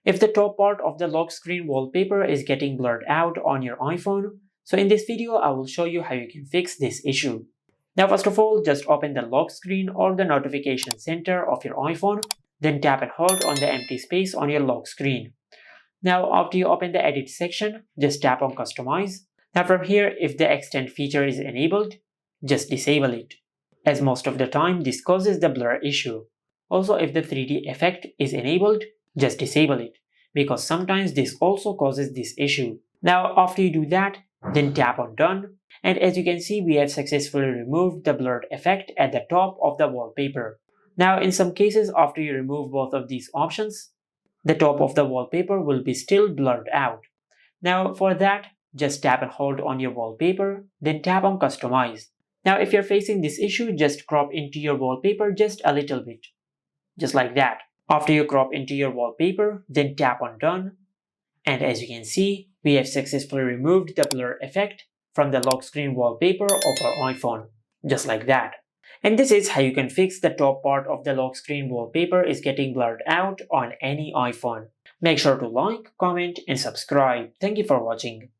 if the top part of the lock screen wallpaper is getting blurred out on your iPhone. So in this video, I will show you how you can fix this issue. Now first of all, just open the lock screen or the notification center of your iPhone, then tap and hold on the empty space on your lock screen. Now after you open the edit section, just tap on customize. Now from here, if the extend feature is enabled, just disable it, as most of the time this causes the blur issue. Also, if the 3D effect is enabled, just disable it, because sometimes this also causes this issue. Now after you do that, then tap on done, and as you can see, we have successfully removed the blurred effect at the top of the wallpaper. Now in some cases, after you remove both of these options, the top of the wallpaper will be still blurred out. Now for that, just tap and hold on your wallpaper, then tap on customize. Now if you're facing this issue, just crop into your wallpaper just a little bit, just like that. After you crop into your wallpaper, then tap on done, and as you can see, we have successfully removed the blur effect from the lock screen wallpaper of our iPhone, just like that. And this is how you can fix the top part of the lock screen wallpaper is getting blurred out on any iPhone. Make sure to like, comment and subscribe. Thank you for watching.